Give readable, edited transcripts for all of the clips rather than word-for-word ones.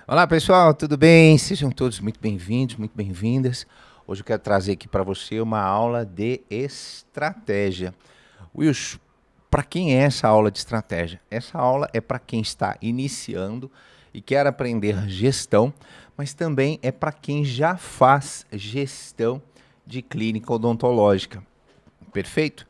Olá pessoal, tudo bem? Sejam todos muito bem-vindos, muito bem-vindas. Hoje eu quero trazer aqui para você uma aula de estratégia. Wilson, para quem é essa aula de estratégia? Essa aula é para quem está iniciando e quer aprender gestão, mas também é para quem já faz gestão de clínica odontológica. Perfeito?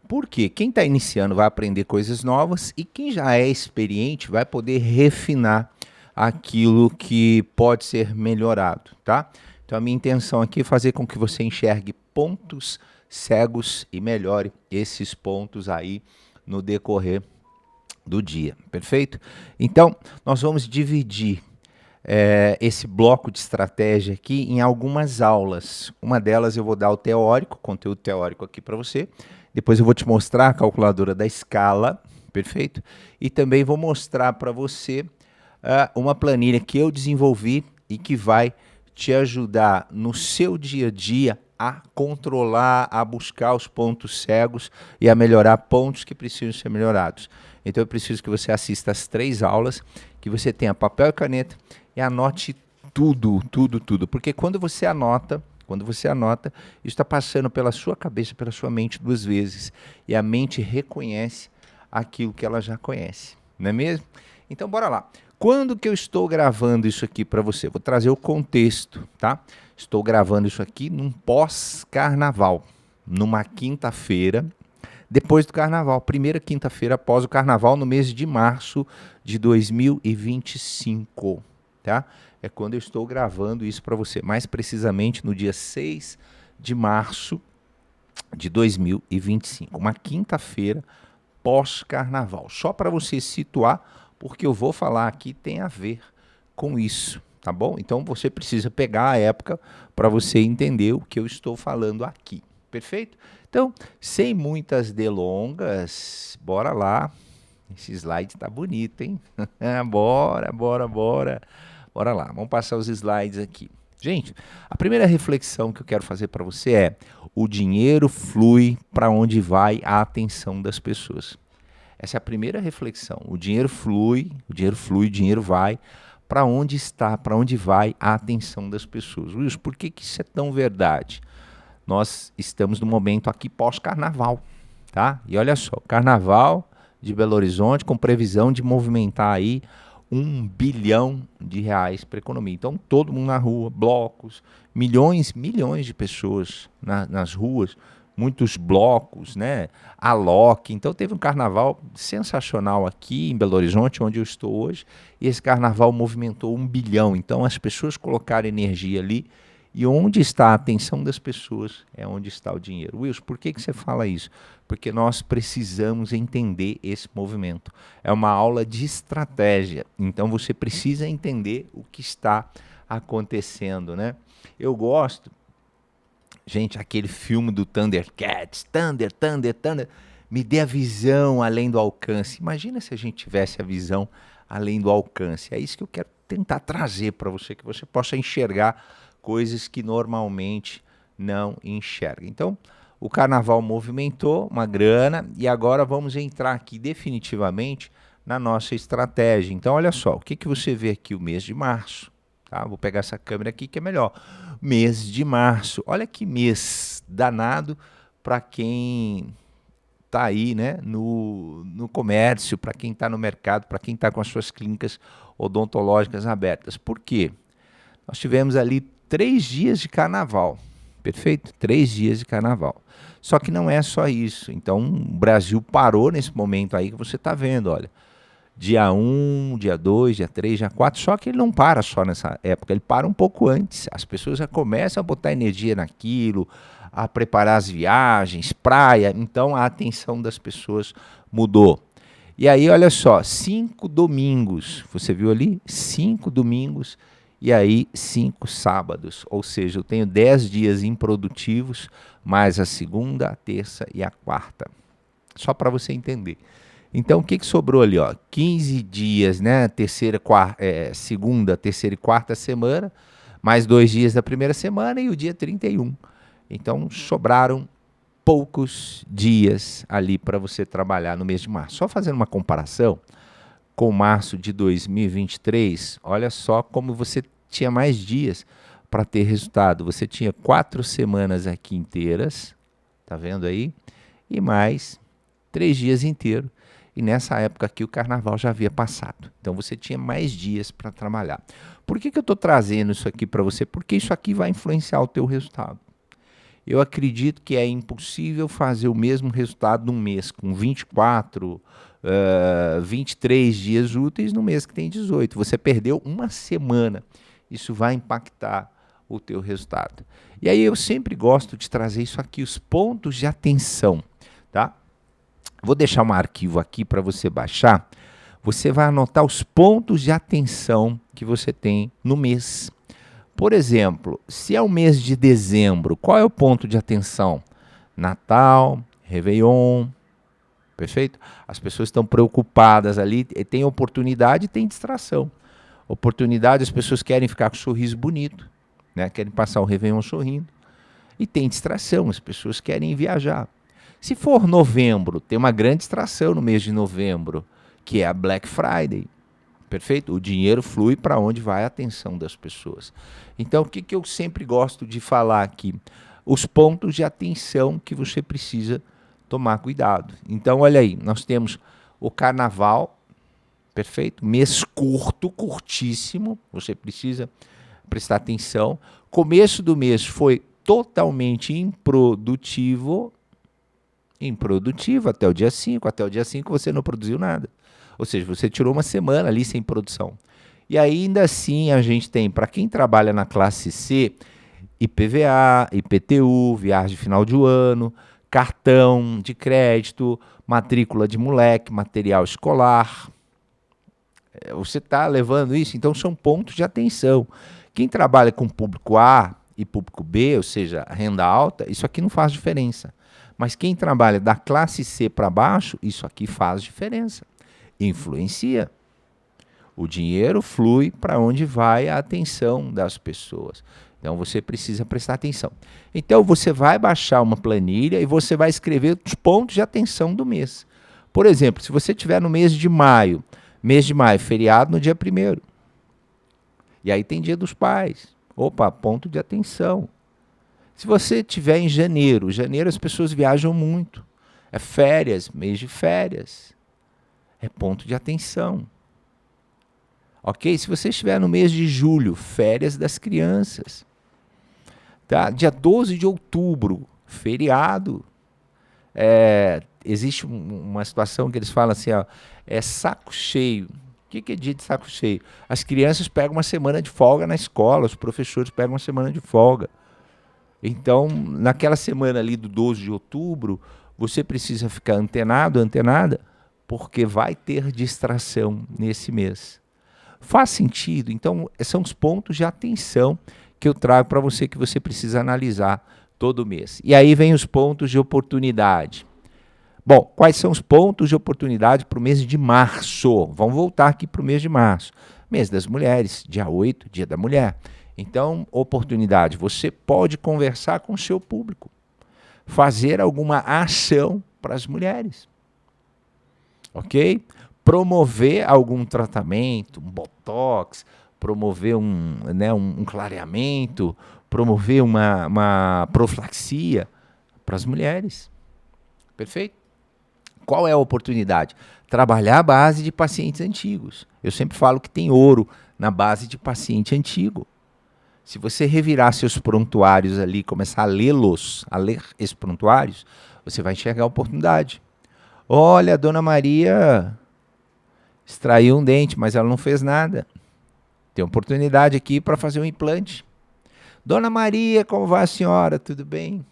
Porque quem está iniciando vai aprender coisas novas e quem já é experiente vai poder refinar aquilo que pode ser melhorado, tá? Então a minha intenção aqui é fazer com que você enxergue pontos cegos e melhore esses pontos aí no decorrer do dia, perfeito? Então nós vamos dividir esse bloco de estratégia aqui em algumas aulas. Uma delas eu vou dar o teórico, conteúdo teórico aqui para você. Depois eu vou te mostrar a calculadora da escala, perfeito? E também vou mostrar para você uma planilha que eu desenvolvi e que vai te ajudar no seu dia a dia a controlar, a buscar os pontos cegos e a melhorar pontos que precisam ser melhorados. Então eu preciso que você assista as 3 aulas, que você tenha papel e caneta e anote tudo, tudo, tudo. Porque quando você anota, isso está passando pela sua cabeça, pela sua mente 2 vezes. E a mente reconhece aquilo que ela já conhece, não é mesmo? Então bora lá. Quando que eu estou gravando isso aqui para você? Vou trazer o contexto, tá? Estou gravando isso aqui num pós-carnaval, numa quinta-feira, depois do carnaval, primeira quinta-feira após o carnaval, no mês de março de 2025, tá? É quando eu estou gravando isso para você, mais precisamente no dia 6 de março de 2025, uma quinta-feira pós-carnaval. Só para você situar, porque eu vou falar aqui tem a ver com isso, tá bom? Então você precisa pegar a época para você entender o que eu estou falando aqui, perfeito? Então, sem muitas delongas, bora lá. Esse slide tá bonito, hein? Bora, bora, bora. Bora lá, vamos passar os slides aqui. Gente, a primeira reflexão que eu quero fazer para você é: o dinheiro flui para onde vai a atenção das pessoas. Essa é a primeira reflexão. O dinheiro flui, o dinheiro vai para onde está, para onde vai a atenção das pessoas. Wilson, por que isso é tão verdade? Nós estamos no momento aqui pós-carnaval, tá? E olha só, carnaval de Belo Horizonte com previsão de movimentar aí R$ 1 bilhão para a economia. Então, todo mundo na rua, blocos, milhões de pessoas nas ruas, muitos blocos, né? Alok. Então, teve um carnaval sensacional aqui em Belo Horizonte, onde eu estou hoje, e esse carnaval movimentou 1 bilhão. Então, as pessoas colocaram energia ali. E onde está a atenção das pessoas é onde está o dinheiro. Wilson, por que você fala isso? Porque nós precisamos entender esse movimento. É uma aula de estratégia, então você precisa entender o que está acontecendo, né? Eu gosto, gente, aquele filme do Thundercats, Thunder, me dê a visão além do alcance. Imagina se a gente tivesse a visão além do alcance. É isso que eu quero tentar trazer para você, que você possa enxergar coisas que normalmente não enxerga. Então, o carnaval movimentou uma grana e agora vamos entrar aqui definitivamente na nossa estratégia. Então, olha só, o que você vê aqui o mês de março, tá? Vou pegar essa câmera aqui que é melhor. Mês de março, olha que mês danado para quem está aí, né, no comércio, para quem está no mercado, para quem está com as suas clínicas odontológicas abertas. Por quê? Nós tivemos ali 3 dias de carnaval, perfeito? 3 dias de carnaval. Só que não é só isso. Então, o Brasil parou nesse momento aí que você está vendo, olha. Dia 1, dia 2, dia 3, dia 4, só que ele não para só nessa época, ele para um pouco antes. As pessoas já começam a botar energia naquilo, a preparar as viagens, praia, então a atenção das pessoas mudou. E aí, olha só, 5 domingos, você viu ali? 5 domingos e aí 5 sábados, ou seja, eu tenho 10 dias improdutivos, mais a segunda, a terça e a quarta. Só para você entender. Então, o que sobrou ali? Ó? 15 dias, né? Segunda, terceira e quarta semana, mais 2 dias da primeira semana e o dia 31. Então, sobraram poucos dias ali para você trabalhar no mês de março. Só fazendo uma comparação, com março de 2023, olha só como você tinha mais dias para ter resultado. Você tinha 4 semanas aqui inteiras, tá vendo aí? E mais 3 dias inteiros. E nessa época aqui o carnaval já havia passado. Então você tinha mais dias para trabalhar. Por que eu estou trazendo isso aqui para você? Porque isso aqui vai influenciar o teu resultado. Eu acredito que é impossível fazer o mesmo resultado num mês com 24, 23 dias úteis no mês que tem 18. Você perdeu uma semana. Isso vai impactar o teu resultado. E aí eu sempre gosto de trazer isso aqui, os pontos de atenção, tá? Vou deixar um arquivo aqui para você baixar. Você vai anotar os pontos de atenção que você tem no mês. Por exemplo, se é o mês de dezembro, qual é o ponto de atenção? Natal, Réveillon, perfeito? As pessoas estão preocupadas ali, tem oportunidade e tem distração. Oportunidade, as pessoas querem ficar com um sorriso bonito, né? Querem passar o Réveillon sorrindo. E tem distração, as pessoas querem viajar. Se for novembro, tem uma grande distração no mês de novembro, que é a Black Friday. Perfeito? O dinheiro flui para onde vai a atenção das pessoas. Então, o que eu sempre gosto de falar aqui? Os pontos de atenção que você precisa tomar cuidado. Então, olha aí, nós temos o carnaval, perfeito? Mês curto, curtíssimo, você precisa prestar atenção. Começo do mês foi totalmente improdutivo até o dia 5. Até o dia 5 você não produziu nada. Ou seja, você tirou uma semana ali sem produção. E ainda assim a gente tem, para quem trabalha na classe C, IPVA, IPTU, viagem final de ano, cartão de crédito, matrícula de moleque, material escolar. Você está levando isso? Então são pontos de atenção. Quem trabalha com público A e público B, ou seja, renda alta, isso aqui não faz diferença. Mas quem trabalha da classe C para baixo, isso aqui faz diferença. Influencia. O dinheiro flui para onde vai a atenção das pessoas. Então você precisa prestar atenção. Então você vai baixar uma planilha e você vai escrever os pontos de atenção do mês. Por exemplo, se você estiver no mês de maio, feriado no dia 1º. E aí tem dia dos pais. Opa, ponto de atenção. Se você estiver em janeiro as pessoas viajam muito. É férias, mês de férias. É ponto de atenção. Ok? Se você estiver no mês de julho, férias das crianças. Tá? Dia 12 de outubro, feriado. Existe uma situação que eles falam assim, ó, é saco cheio. O que é dia de saco cheio? As crianças pegam uma semana de folga na escola, os professores pegam uma semana de folga. Então, naquela semana ali do 12 de outubro, você precisa ficar antenada, porque vai ter distração nesse mês. Faz sentido? Então, são os pontos de atenção que eu trago para você, que você precisa analisar todo mês. E aí vem os pontos de oportunidade. Bom, quais são os pontos de oportunidade para o mês de março? Vamos voltar aqui para o mês de março. Mês das mulheres, dia 8, dia da mulher. Então, oportunidade, você pode conversar com o seu público, fazer alguma ação para as mulheres, ok? Promover algum tratamento, um botox, promover um clareamento, promover uma profilaxia para as mulheres, perfeito? Qual é a oportunidade? Trabalhar a base de pacientes antigos. Eu sempre falo que tem ouro na base de paciente antigo. Se você revirar seus prontuários ali, começar a ler esses prontuários, você vai enxergar a oportunidade. Olha, a dona Maria extraiu um dente, mas ela não fez nada. Tem oportunidade aqui para fazer um implante. Dona Maria, como vai a senhora? Tudo bem?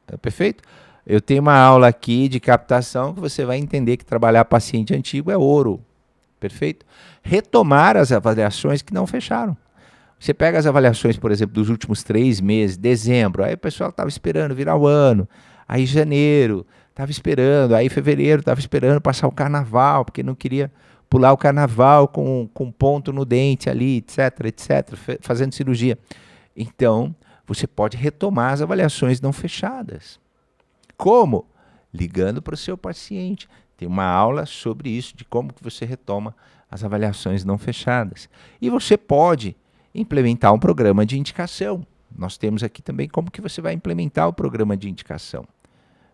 É perfeito? Eu tenho uma aula aqui de captação que você vai entender que trabalhar paciente antigo é ouro. Perfeito? Retomar as avaliações que não fecharam. Você pega as avaliações, por exemplo, dos últimos 3 meses, dezembro, aí o pessoal estava esperando virar o ano, aí janeiro, estava esperando, aí fevereiro, estava esperando passar o carnaval, porque não queria pular o carnaval com ponto no dente ali, etc, fazendo cirurgia. Então, você pode retomar as avaliações não fechadas. Como? Ligando para o seu paciente, Tem uma aula sobre isso, de como que você retoma as avaliações não fechadas. E você pode implementar um programa de indicação. Nós temos aqui também como que você vai implementar o programa de indicação.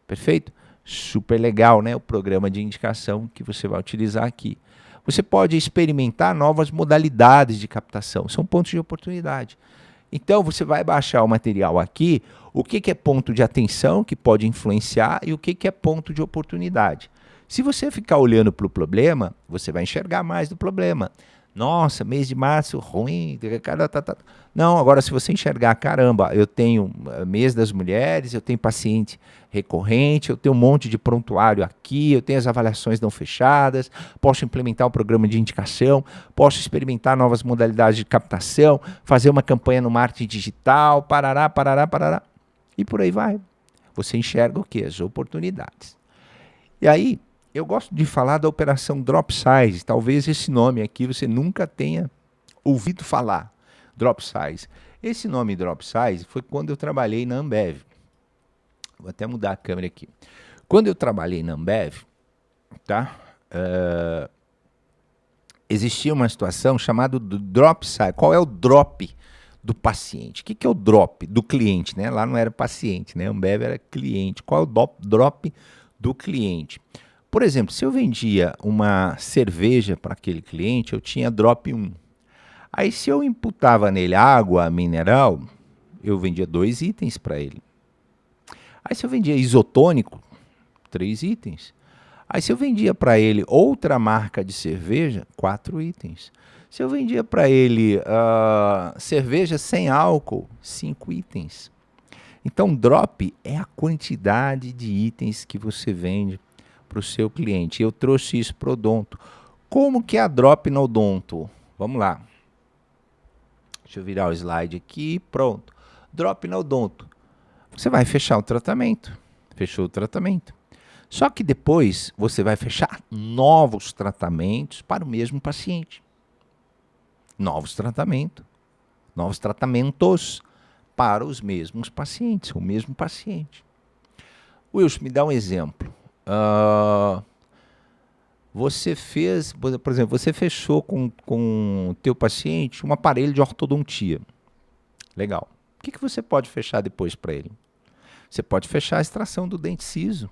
Perfeito? Super legal, né? O programa de indicação que você vai utilizar aqui. Você pode experimentar novas modalidades de captação. São pontos de oportunidade. Então, você vai baixar o material aqui, o que é ponto de atenção, que pode influenciar, e o que é ponto de oportunidade. Se você ficar olhando para o problema, você vai enxergar mais do problema. Nossa, mês de março, ruim. Não, agora se você enxergar, caramba, eu tenho mês das mulheres, eu tenho paciente recorrente, eu tenho um monte de prontuário aqui, eu tenho as avaliações não fechadas, posso implementar um programa de indicação, posso experimentar novas modalidades de captação, fazer uma campanha no marketing digital, parará, parará, parará, e por aí vai. Você enxerga o quê? As oportunidades. E aí, eu gosto de falar da operação Drop Size. Talvez esse nome aqui você nunca tenha ouvido falar. Drop Size. Esse nome Drop Size foi quando eu trabalhei na Ambev. Vou até mudar a câmera aqui. Quando eu trabalhei na Ambev, tá? Existia uma situação chamada Drop Size. Qual é o drop do paciente? O que é o drop do cliente? Né? Lá não era paciente, né? A Ambev era cliente. Qual é o drop do cliente? Por exemplo, se eu vendia uma cerveja para aquele cliente, eu tinha drop 1. Aí se eu imputava nele água mineral, eu vendia 2 itens para ele. Aí se eu vendia isotônico, 3 itens. Aí se eu vendia para ele outra marca de cerveja, 4 itens. Se eu vendia para ele cerveja sem álcool, 5 itens. Então, drop é a quantidade de itens que você vende para o seu cliente. Eu trouxe isso para o odonto. Como que é a drop no odonto? Vamos lá. Deixa eu virar o slide aqui. Pronto. Drop no odonto. Você vai fechar o tratamento. Fechou o tratamento. Só que depois você vai fechar novos tratamentos para o mesmo paciente. Novos tratamentos para os mesmos pacientes, o mesmo paciente. Wilson, me dá um exemplo. Você fez, por exemplo, você fechou com o teu paciente um aparelho de ortodontia. Legal. O que você pode fechar depois para ele? Você pode fechar a extração do dente ciso.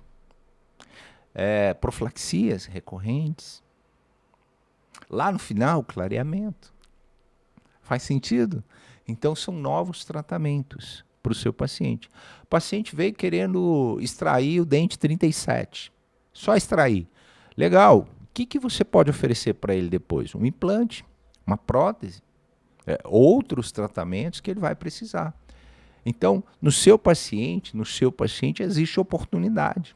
Profilaxias recorrentes. Lá no final, clareamento. Faz sentido? Então, são novos tratamentos para o seu paciente. O paciente veio querendo extrair o dente 37. Só extrair. Legal. O que você pode oferecer para ele depois? Um implante, uma prótese, outros tratamentos que ele vai precisar. Então, no seu paciente existe oportunidade.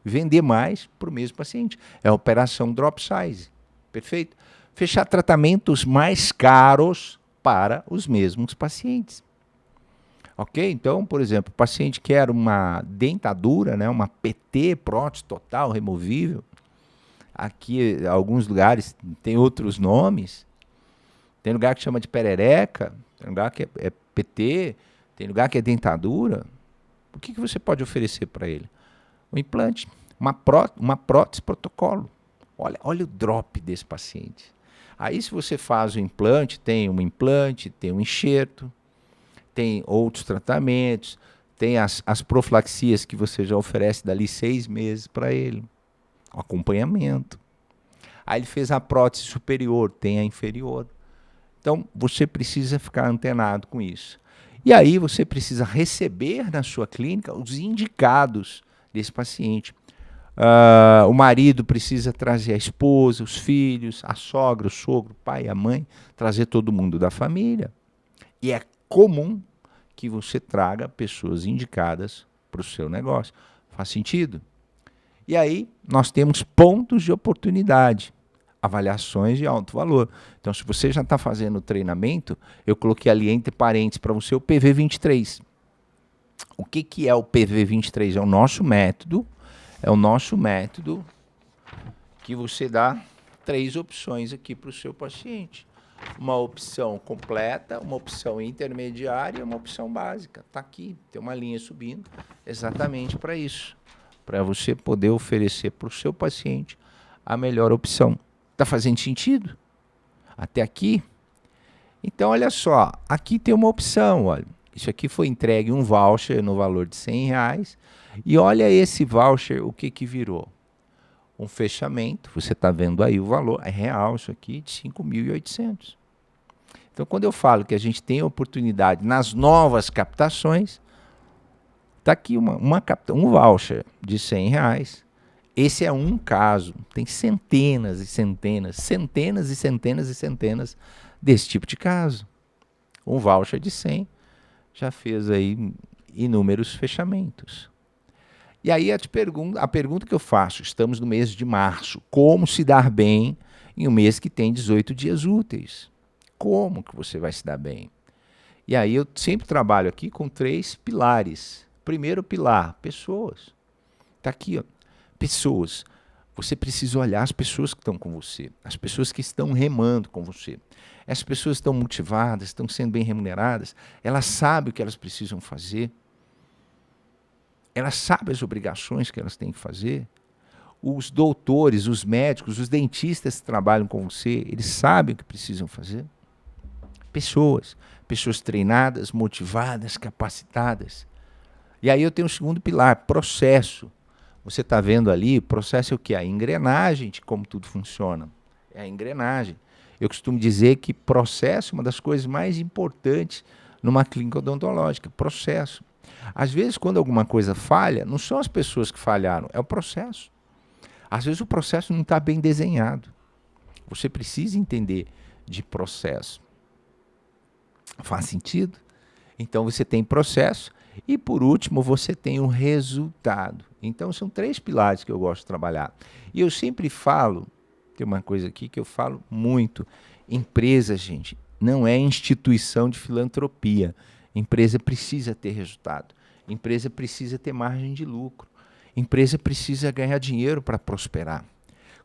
Vender mais para o mesmo paciente. É a operação Drop Size. Perfeito? Fechar tratamentos mais caros para os mesmos pacientes. Ok? Então, por exemplo, o paciente quer uma dentadura, né, uma PT, prótese total, removível. Aqui, em alguns lugares, tem outros nomes. Tem lugar que chama de perereca, tem lugar que é PT, tem lugar que é dentadura. O que você pode oferecer para ele? Um implante, uma prótese protocolo. Olha o drop desse paciente. Aí, se você faz o implante, tem um enxerto, tem outros tratamentos, tem as profilaxias que você já oferece dali 6 meses para ele. Acompanhamento. Aí ele fez a prótese superior, tem a inferior. Então, você precisa ficar antenado com isso. E aí, você precisa receber na sua clínica os indicados desse paciente. O marido precisa trazer a esposa, os filhos, a sogra, o sogro, o pai, a mãe, trazer todo mundo da família. E é comum que você traga pessoas indicadas para o seu negócio. Faz sentido? E aí, nós temos pontos de oportunidade, avaliações de alto valor. Então, se você já está fazendo o treinamento, eu coloquei ali entre parênteses para você o PV23. O que é o PV23? É o nosso método que você dá 3 opções aqui para o seu paciente. Uma opção completa, uma opção intermediária e uma opção básica. Está aqui, tem uma linha subindo exatamente para isso. para você poder oferecer para o seu paciente a melhor opção. Está fazendo sentido? Até aqui? Então, olha só, aqui tem uma opção, olha. Isso aqui foi entregue um voucher no valor de R$100. E olha esse voucher, o que virou? Um fechamento, você está vendo aí o valor, é real isso aqui, de 5.800. Então, quando eu falo que a gente tem oportunidade nas novas captações, está aqui um voucher de R$100. Esse é um caso, tem centenas e centenas, centenas e centenas e centenas desse tipo de caso. Um voucher de 100 já fez aí inúmeros fechamentos. E aí a pergunta que eu faço, estamos no mês de março, como se dar bem em um mês que tem 18 dias úteis? Como que você vai se dar bem? E aí eu sempre trabalho aqui com 3 pilares. Primeiro pilar, pessoas. Está aqui, ó, pessoas. Você precisa olhar as pessoas que estão com você, as pessoas que estão remando com você. Essas pessoas estão motivadas, estão sendo bem remuneradas, elas sabem o que elas precisam fazer, elas sabem as obrigações que elas têm que fazer. Os doutores, os médicos, os dentistas que trabalham com você, eles sabem o que precisam fazer. Pessoas treinadas, motivadas, capacitadas. E aí eu tenho o segundo pilar, processo. Você está vendo ali, processo é o que? A engrenagem de como tudo funciona. É a engrenagem. Eu costumo dizer que processo é uma das coisas mais importantes numa clínica odontológica. Processo. Às vezes, quando alguma coisa falha, não são as pessoas que falharam, é o processo. Às vezes o processo não está bem desenhado. Você precisa entender de processo. Faz sentido? Então você tem processo e, por último, você tem o resultado. Então são 3 pilares que eu gosto de trabalhar. E eu sempre falo, tem uma coisa aqui que eu falo muito, empresa, gente, não é instituição de filantropia. Empresa precisa ter resultado. Empresa precisa ter margem de lucro. Empresa precisa ganhar dinheiro para prosperar.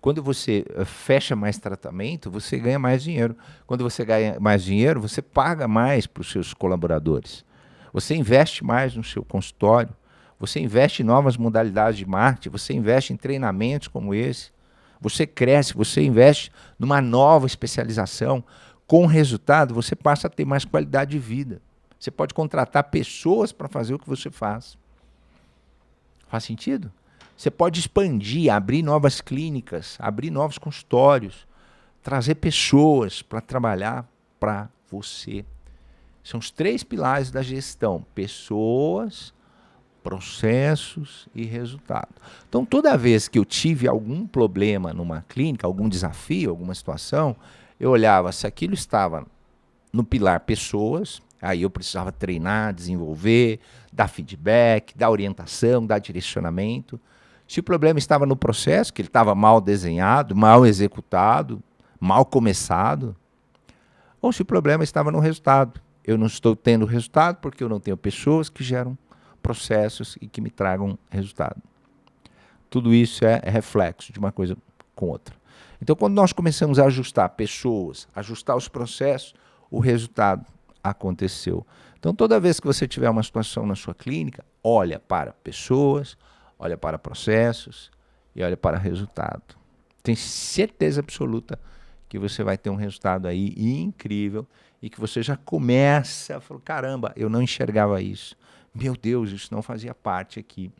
Quando você fecha mais tratamento, você ganha mais dinheiro. Quando você ganha mais dinheiro, você paga mais para os seus colaboradores. Você investe mais no seu consultório. Você investe em novas modalidades de marketing. Você investe em treinamentos como esse. Você cresce, você investe numa nova especialização. Com o resultado, você passa a ter mais qualidade de vida. Você pode contratar pessoas para fazer o que você faz. Faz sentido? Você pode expandir, abrir novas clínicas, abrir novos consultórios, trazer pessoas para trabalhar para você. São os 3 pilares da gestão: pessoas, processos e resultado. Então, toda vez que eu tive algum problema numa clínica, algum desafio, alguma situação, eu olhava se aquilo estava no pilar pessoas, aí eu precisava treinar, desenvolver, dar feedback, dar orientação, dar direcionamento. Se o problema estava no processo, que ele estava mal desenhado, mal executado, mal começado, ou se o problema estava no resultado. Eu não estou tendo resultado porque eu não tenho pessoas que geram processos e que me tragam resultado. Tudo isso é reflexo de uma coisa com outra. Então, quando nós começamos a ajustar pessoas, ajustar os processos, o resultado aconteceu. Então, toda vez que você tiver uma situação na sua clínica, olha para pessoas, olha para processos e olha para resultado. Tenho certeza absoluta que você vai ter um resultado aí incrível e que você já começa a falar, caramba, eu não enxergava isso. Meu Deus, isso não fazia parte aqui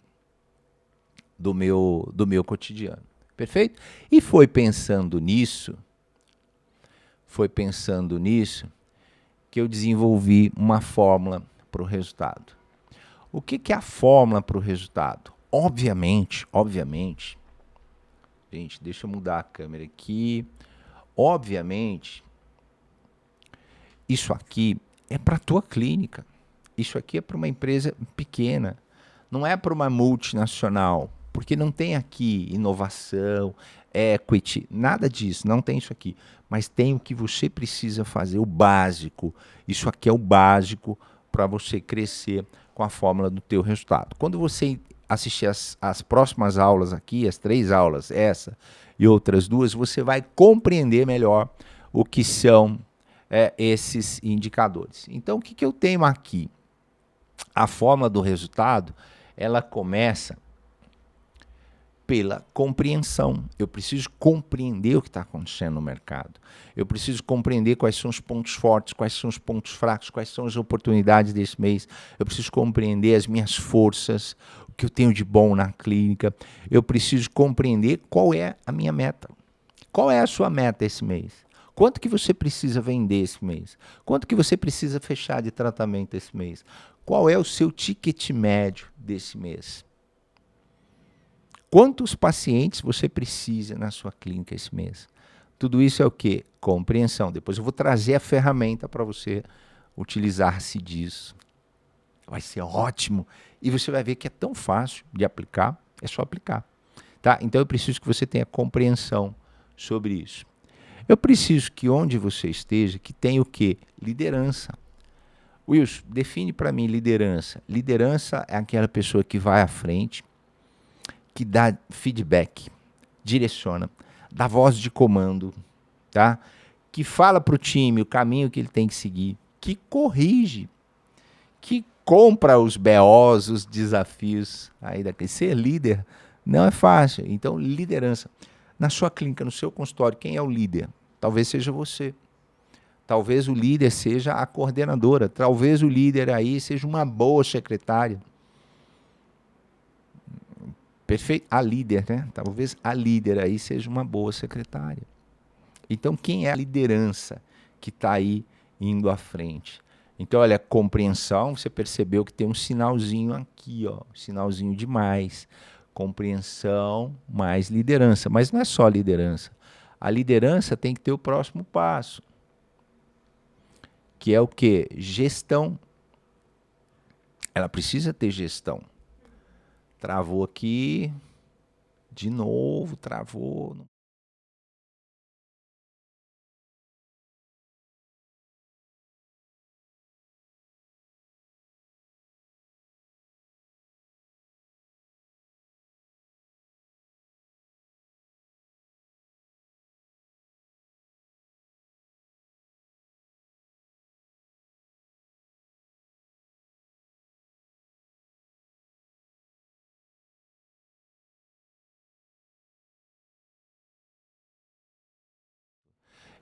do meu cotidiano. Perfeito? E foi pensando nisso que eu desenvolvi uma fórmula para o resultado. O que é a fórmula para o resultado? Obviamente, gente, deixa eu mudar a câmera aqui. Obviamente, isso aqui é para a tua clínica. Isso aqui é para uma empresa pequena. Não é para uma multinacional, porque não tem aqui inovação, equity, nada disso, não tem isso aqui. Mas tem o que você precisa fazer, o básico. Isso aqui é o básico para você crescer com a fórmula do teu resultado. Quando você assistir as próximas aulas aqui, as 3 aulas, essa e outras 2, você vai compreender melhor o que são esses indicadores. Então, o que eu tenho aqui? A fórmula do resultado, ela começa Pela compreensão. Eu preciso compreender o que está acontecendo no mercado. Eu preciso compreender quais são os pontos fortes, quais são os pontos fracos, quais são as oportunidades desse mês. Eu preciso compreender as minhas forças, o que eu tenho de bom na clínica. Eu preciso compreender qual é a minha meta. Qual é a sua meta esse mês? Quanto que você precisa vender esse mês? Quanto que você precisa fechar de tratamento esse mês? Qual é o seu ticket médio desse mês? Quantos pacientes você precisa na sua clínica esse mês? Tudo isso é o quê? Compreensão. Depois eu vou trazer a ferramenta para você utilizar-se disso. Vai ser ótimo. E você vai ver que é tão fácil de aplicar, é só aplicar. Tá? Então eu preciso que você tenha compreensão sobre isso. Eu preciso que onde você esteja, que tenha o quê? Liderança. Wilson, define para mim liderança. Liderança é aquela pessoa que vai à frente, que dá feedback, direciona, dá voz de comando, tá? Que fala para o time o caminho que ele tem que seguir, que corrige, que compra os BOs, os desafios. Aí daqui. Ser líder não é fácil. Então, liderança. Na sua clínica, no seu consultório, quem é o líder? Talvez seja você. Talvez o líder seja a coordenadora. Talvez o líder aí seja uma boa secretária. Perfeito? A líder, né? Talvez a líder aí seja uma boa secretária. Então, quem é a liderança que está aí indo à frente? Então, olha, compreensão, você percebeu que tem um sinalzinho aqui, ó, sinalzinho de mais. Compreensão mais liderança. Mas não é só liderança. A liderança tem que ter o próximo passo, que é o quê? Gestão. Ela precisa ter gestão. Travou aqui, de novo, travou.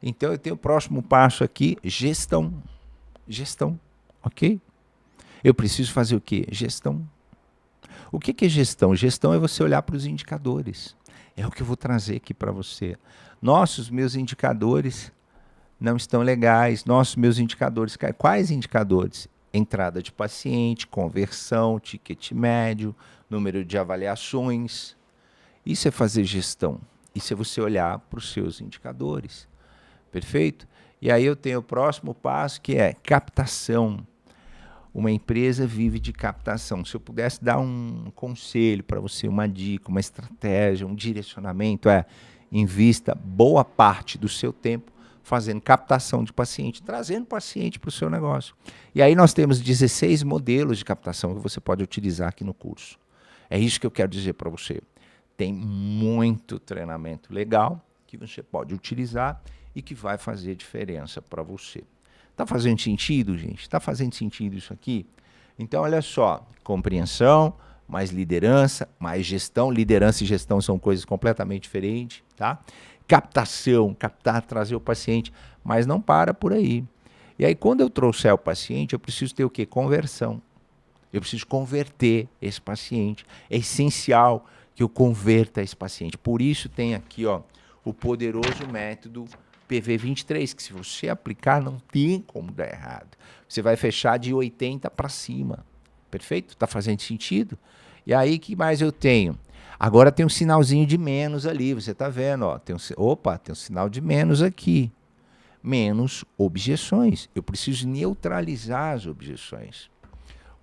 Então eu tenho o próximo passo aqui, gestão. Gestão, ok? Eu preciso fazer o quê? Gestão. O que é gestão? Gestão é você olhar para os indicadores. É o que eu vou trazer aqui para você. Nossos, meus indicadores não estão legais. Nossos, meus indicadores. Quais indicadores? Entrada de paciente, conversão, ticket médio, número de avaliações. Isso é fazer gestão. Isso é você olhar para os seus indicadores. Perfeito? E aí eu tenho o próximo passo, que é captação. Uma empresa vive de captação. Se eu pudesse dar um conselho para você, uma dica, uma estratégia, um direcionamento, invista boa parte do seu tempo fazendo captação de paciente, trazendo paciente para o seu negócio. E aí nós temos 16 modelos de captação que você pode utilizar aqui no curso. É isso que eu quero dizer para você. Tem muito treinamento legal que você pode utilizar e que vai fazer diferença para você. Está fazendo sentido, gente? Está fazendo sentido isso aqui? Então, olha só, compreensão, mais liderança, mais gestão. Liderança e gestão são coisas completamente diferentes, tá? Captação, captar, trazer o paciente, mas não para por aí. E aí, quando eu trouxer o paciente, eu preciso ter o quê? Conversão. Eu preciso converter esse paciente. É essencial que eu converta esse paciente. Por isso tem aqui, ó, o poderoso método PV23, que se você aplicar, não tem como dar errado. Você vai fechar de 80 para cima. Perfeito? Está fazendo sentido? E aí, o que mais eu tenho? Agora tem um sinalzinho de menos ali, você está vendo? Ó, tem um sinal de menos aqui. Menos objeções. Eu preciso neutralizar as objeções.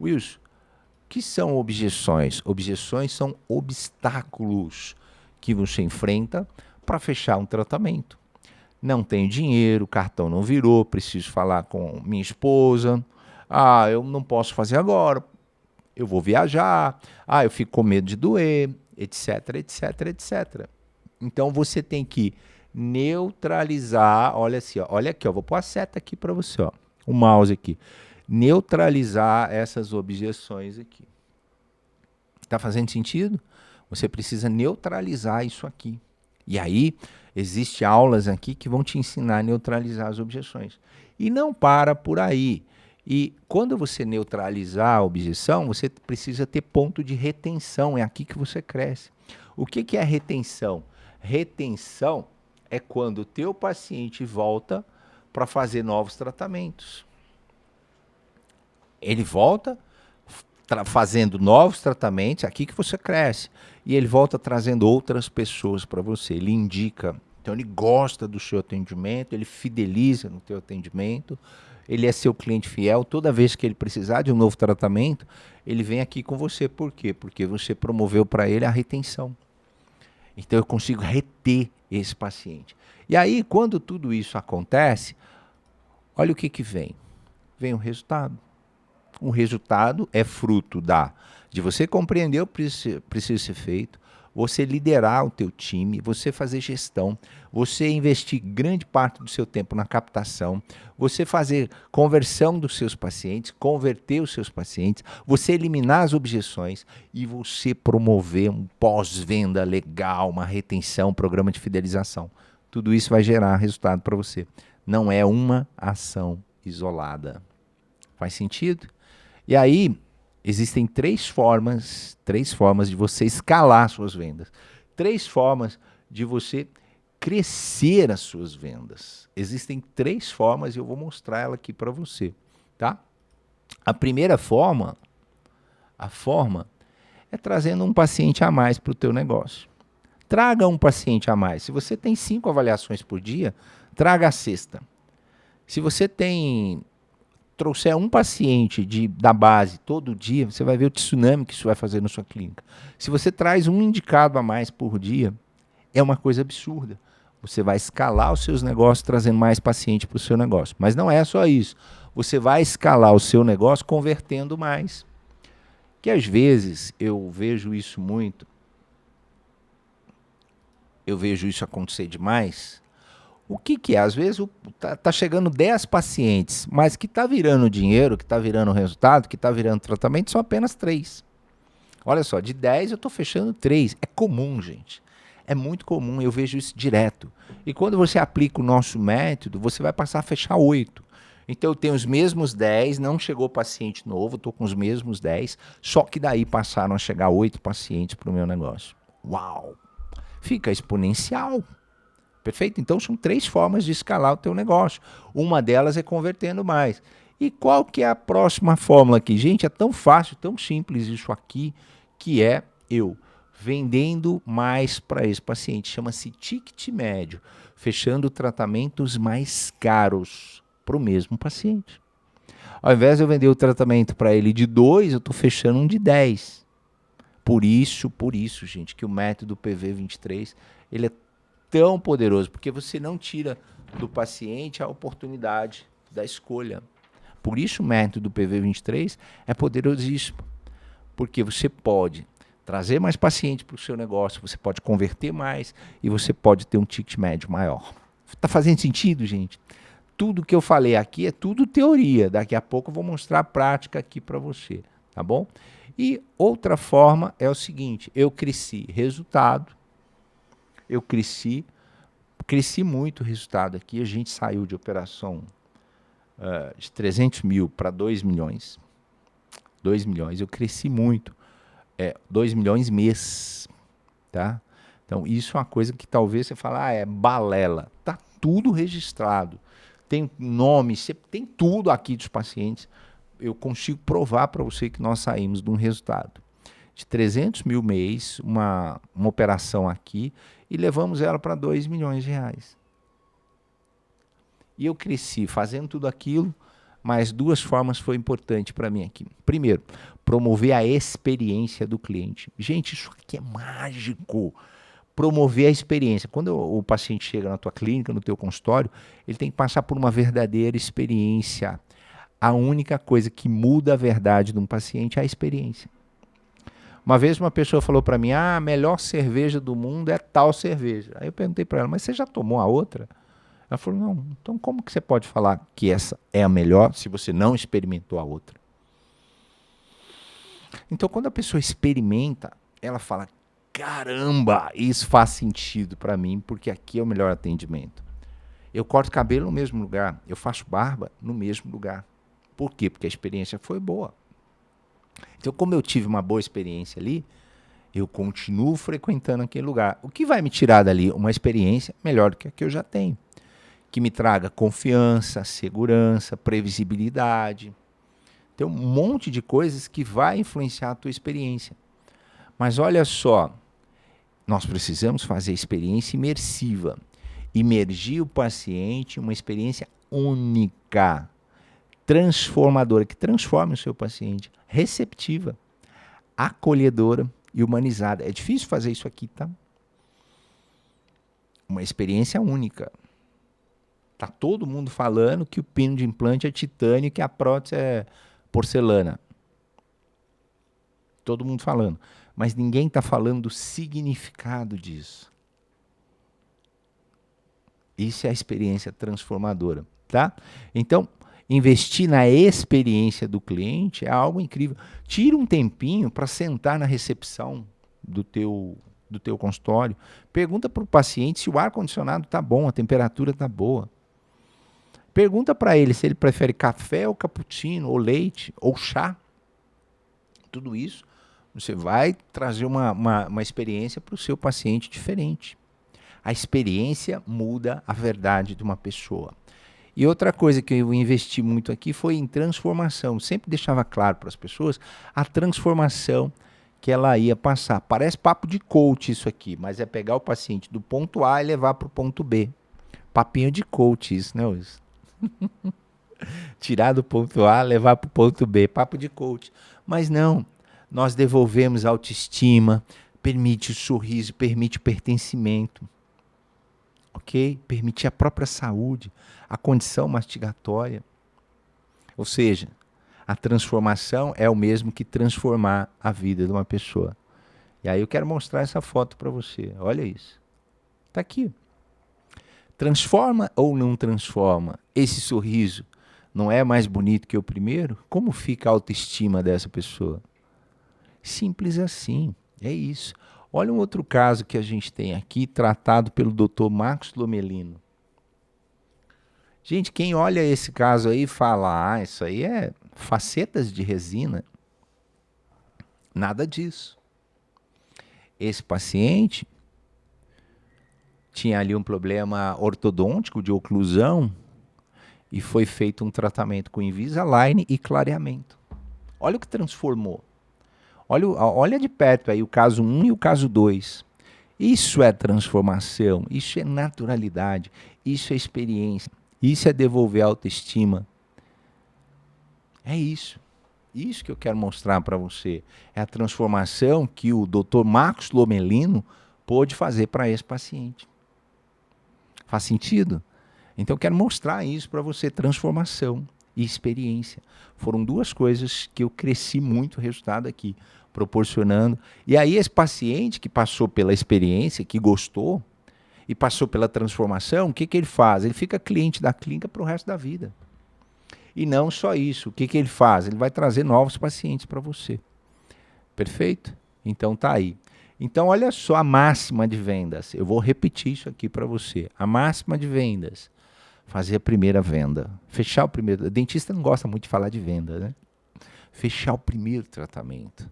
Wilson, o que são objeções? Objeções são obstáculos que você enfrenta para fechar um tratamento. Não tenho dinheiro, o cartão não virou, preciso falar com minha esposa. Eu não posso fazer agora, eu vou viajar. Eu fico com medo de doer, etc, etc, etc. Então você tem que neutralizar, olha assim, ó, olha aqui, ó, vou pôr a seta aqui para você, ó, o mouse aqui. Neutralizar essas objeções aqui. Tá fazendo sentido? Você precisa neutralizar isso aqui. E aí, existem aulas aqui que vão te ensinar a neutralizar as objeções. E não para por aí. E quando você neutralizar a objeção, você precisa ter ponto de retenção. É aqui que você cresce. O que é retenção? Retenção é quando o teu paciente volta para fazer novos tratamentos. Ele volta fazendo novos tratamentos, é aqui que você cresce. E ele volta trazendo outras pessoas para você. Ele indica. Então ele gosta do seu atendimento, ele fideliza no teu atendimento, ele é seu cliente fiel. Toda vez que ele precisar de um novo tratamento, ele vem aqui com você. Por quê? Porque você promoveu para ele a retenção. Então eu consigo reter esse paciente. E aí, quando tudo isso acontece, olha o que vem. Vem o resultado. O resultado é fruto de você compreender o que precisa ser feito, você liderar o teu time, você fazer gestão, você investir grande parte do seu tempo na captação, você fazer conversão dos seus pacientes, converter os seus pacientes, você eliminar as objeções e você promover um pós-venda legal, uma retenção, um programa de fidelização. Tudo isso vai gerar resultado para você. Não é uma ação isolada. Faz sentido? E aí, existem três formas de você escalar suas vendas. Três formas de você crescer as suas vendas. Existem três formas e eu vou mostrar ela aqui para você, tá? A primeira forma, é trazendo um paciente a mais para o teu negócio. Traga um paciente a mais. Se você tem 5 avaliações por dia, traga a sexta. Se você trouxer um paciente da base todo dia, você vai ver o tsunami que isso vai fazer na sua clínica. Se você traz um indicado a mais por dia, é uma coisa absurda. Você vai escalar os seus negócios trazendo mais paciente para o seu negócio. Mas não é só isso. Você vai escalar o seu negócio convertendo mais. Que às vezes eu vejo isso muito, eu vejo isso acontecer demais. O que é? Às vezes tá chegando 10 pacientes, mas que está virando dinheiro, que está virando resultado, que está virando tratamento, são apenas 3. Olha só, de 10 eu estou fechando 3. É comum, gente. É muito comum, eu vejo isso direto. E quando você aplica o nosso método, você vai passar a fechar 8. Então eu tenho os mesmos 10, não chegou paciente novo, estou com os mesmos 10, só que daí passaram a chegar 8 pacientes para o meu negócio. Uau! Fica exponencial. Perfeito? Então são 3 formas de escalar o teu negócio. Uma delas é convertendo mais. E qual que é a próxima fórmula aqui? Gente, é tão fácil, tão simples isso aqui, que é eu vendendo mais para esse paciente. Chama-se ticket médio, fechando tratamentos mais caros para o mesmo paciente. Ao invés de eu vender o tratamento para ele de 2, eu estou fechando um de 10. Por isso, gente, que o método PV23, ele é tão poderoso, porque você não tira do paciente a oportunidade da escolha. Por isso o método PV23 é poderosíssimo, porque você pode trazer mais paciente para o seu negócio, você pode converter mais e você pode ter um ticket médio maior. Está fazendo sentido, gente? Tudo que eu falei aqui é tudo teoria. Daqui a pouco eu vou mostrar a prática aqui para você, tá bom? E outra forma é o seguinte, eu cresci resultado, eu cresci muito o resultado aqui. A gente saiu de operação de 300 mil para 2 milhões. 2 milhões, eu cresci muito. 2 milhões mês. Tá? Então, isso é uma coisa que talvez você fale, é balela. Tá tudo registrado. Tem nome, tem tudo aqui dos pacientes. Eu consigo provar para você que nós saímos de um resultado de 300 mil mês, uma operação aqui, e levamos ela para 2 milhões de reais. E eu cresci fazendo tudo aquilo, mas 2 formas foi importante para mim aqui. Primeiro, promover a experiência do cliente. Gente, isso aqui é mágico. Promover a experiência. Quando o paciente chega na tua clínica, no teu consultório, ele tem que passar por uma verdadeira experiência. A única coisa que muda a verdade de um paciente é a experiência. Uma vez uma pessoa falou para mim, a melhor cerveja do mundo é tal cerveja. Aí eu perguntei para ela, mas você já tomou a outra? Ela falou, não, então como que você pode falar que essa é a melhor se você não experimentou a outra? Então quando a pessoa experimenta, ela fala, caramba, isso faz sentido para mim, porque aqui é o melhor atendimento. Eu corto cabelo no mesmo lugar, eu faço barba no mesmo lugar. Por quê? Porque a experiência foi boa. Então, como eu tive uma boa experiência ali, eu continuo frequentando aquele lugar. O que vai me tirar dali? Uma experiência melhor do que a que eu já tenho. Que me traga confiança, segurança, previsibilidade. Tem um monte de coisas que vai influenciar a tua experiência. Mas olha só, nós precisamos fazer experiência imersiva. Imergir o paciente em uma experiência única, transformadora, que transforme o seu paciente, receptiva, acolhedora e humanizada. É difícil fazer isso aqui, tá? Uma experiência única. Tá todo mundo falando que o pino de implante é titânio e que a prótese é porcelana. Todo mundo falando. Mas ninguém está falando do significado disso. Isso é a experiência transformadora, tá? Então, investir na experiência do cliente é algo incrível. Tira um tempinho para sentar na recepção do teu consultório. Pergunta para o paciente se o ar-condicionado está bom, a temperatura está boa. Pergunta para ele se ele prefere café ou cappuccino, ou leite, ou chá. Tudo isso, você vai trazer uma experiência para o seu paciente diferente. A experiência muda a verdade de uma pessoa. E outra coisa que eu investi muito aqui foi em transformação. Sempre deixava claro para as pessoas a transformação que ela ia passar. Parece papo de coach isso aqui, mas é pegar o paciente do ponto A e levar para o ponto B. Papinho de coach isso, né, Wilson? Tirar do ponto A, levar para o ponto B. Papo de coach. Mas não, nós devolvemos a autoestima, permite o sorriso, permite o pertencimento. Ok? Permitir a própria saúde, a condição mastigatória. Ou seja, a transformação é o mesmo que transformar a vida de uma pessoa. E aí eu quero mostrar essa foto para você. Olha isso. Está aqui. Transforma ou não transforma? Esse sorriso não é mais bonito que o primeiro? Como fica a autoestima dessa pessoa? Simples assim. É isso. Olha um outro caso que a gente tem aqui, tratado pelo Dr. Marcos Lomelino. Gente, quem olha esse caso aí fala, isso aí é facetas de resina. Nada disso. Esse paciente tinha ali um problema ortodôntico de oclusão e foi feito um tratamento com Invisalign e clareamento. Olha o que transformou. Olha de perto aí o caso 1 e o caso 2. Isso é transformação, isso é naturalidade, isso é experiência, isso é devolver a autoestima. É isso. Isso que eu quero mostrar para você. É a transformação que o Dr. Marcos Lomelino pôde fazer para esse paciente. Faz sentido? Então eu quero mostrar isso para você, transformação e experiência. Foram duas coisas que eu cresci muito o resultado aqui, proporcionando. E aí esse paciente que passou pela experiência, que gostou, e passou pela transformação, o que ele faz? Ele fica cliente da clínica para o resto da vida. E não só isso, o que ele faz? Ele vai trazer novos pacientes para você. Perfeito? Então tá aí. Então olha só a máxima de vendas. Eu vou repetir isso aqui para você. A máxima de vendas. Fazer a primeira venda. Fechar o primeiro... O dentista não gosta muito de falar de venda, né? Fechar o primeiro tratamento.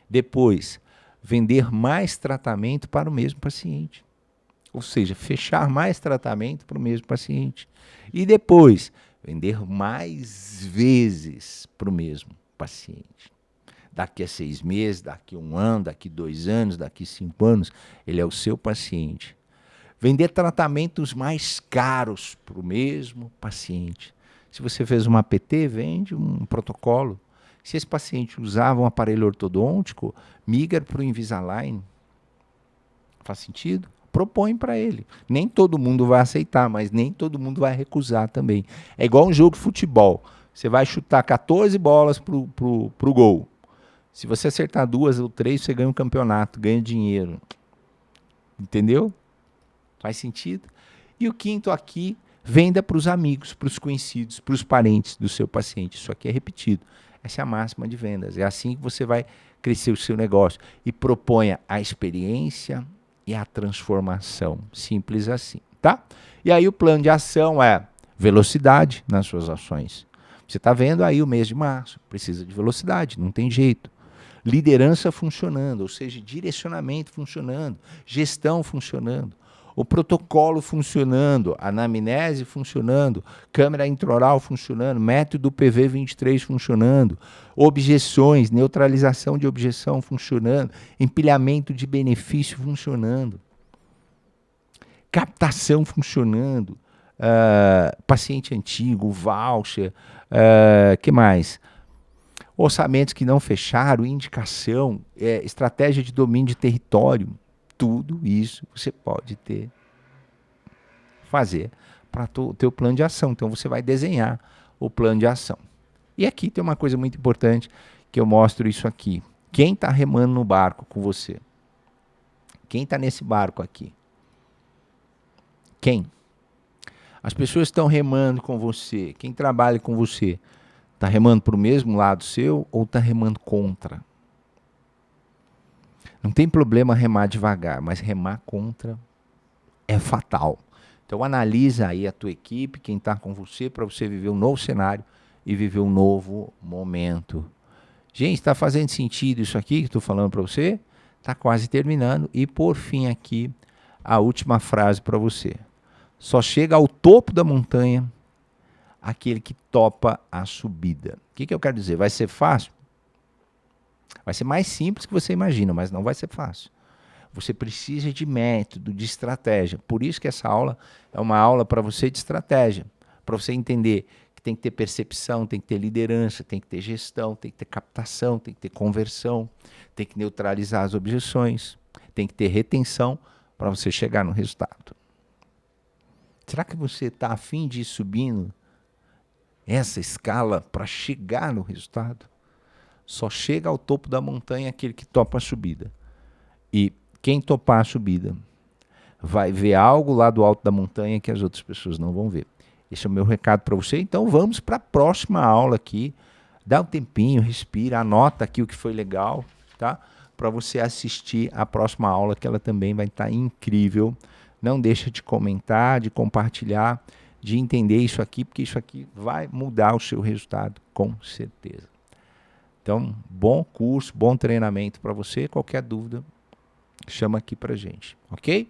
Depois, vender mais tratamento para o mesmo paciente. Ou seja, fechar mais tratamento para o mesmo paciente. E depois, vender mais vezes para o mesmo paciente. Daqui a 6 meses, daqui a 1 ano, daqui a 2 anos, daqui a 5 anos, ele é o seu paciente. Vender tratamentos mais caros para o mesmo paciente. Se você fez uma APT, vende um protocolo. Se esse paciente usava um aparelho ortodôntico, migra para o Invisalign. Faz sentido? Propõe para ele. Nem todo mundo vai aceitar, mas nem todo mundo vai recusar também. É igual um jogo de futebol. Você vai chutar 14 bolas pro gol. Se você acertar 2 ou 3, você ganha um campeonato, ganha dinheiro. Entendeu? Faz sentido? E o quinto aqui, venda para os amigos, para os conhecidos, para os parentes do seu paciente. Isso aqui é repetido. Essa é a máxima de vendas. É assim que você vai crescer o seu negócio. E proponha a experiência e a transformação. Simples assim, tá? E aí o plano de ação é velocidade nas suas ações. Você está vendo aí o mês de março, precisa de velocidade, não tem jeito. Liderança funcionando, ou seja, direcionamento funcionando, gestão funcionando, o protocolo funcionando, a anamnese funcionando, câmera intraoral funcionando, método PV23 funcionando, objeções, neutralização de objeção funcionando, empilhamento de benefício funcionando, captação funcionando, paciente antigo, voucher, que mais? Orçamentos que não fecharam, indicação, estratégia de domínio de território, tudo isso você pode fazer para o teu plano de ação. Então você vai desenhar o plano de ação. E aqui tem uma coisa muito importante que eu mostro isso aqui. Quem está remando no barco com você? Quem está nesse barco aqui? Quem? As pessoas estão remando com você. Quem trabalha com você? Está remando para o mesmo lado seu ou está remando contra? Não tem problema remar devagar, mas remar contra é fatal. Então analisa aí a tua equipe, quem está com você, para você viver um novo cenário e viver um novo momento. Gente, está fazendo sentido isso aqui que estou falando para você? Está quase terminando. E por fim aqui, a última frase para você. Só chega ao topo da montanha aquele que topa a subida. O que eu quero dizer? Vai ser fácil? Vai ser mais simples que você imagina, mas não vai ser fácil. Você precisa de método, de estratégia. Por isso que essa aula é uma aula para você de estratégia. Para você entender que tem que ter percepção, tem que ter liderança, tem que ter gestão, tem que ter captação, tem que ter conversão, tem que neutralizar as objeções, tem que ter retenção para você chegar no resultado. Será que você está a fim de ir subindo essa escala para chegar no resultado? Só chega ao topo da montanha aquele que topa a subida. E quem topar a subida vai ver algo lá do alto da montanha que as outras pessoas não vão ver. Esse é o meu recado para você. Então vamos para a próxima aula aqui. Dá um tempinho, respira, anota aqui o que foi legal, tá? Para você assistir a próxima aula, que ela também vai estar incrível. Não deixa de comentar, de compartilhar, de entender isso aqui, porque isso aqui vai mudar o seu resultado, com certeza. Então, bom curso, bom treinamento para você. Qualquer dúvida, chama aqui para gente, ok?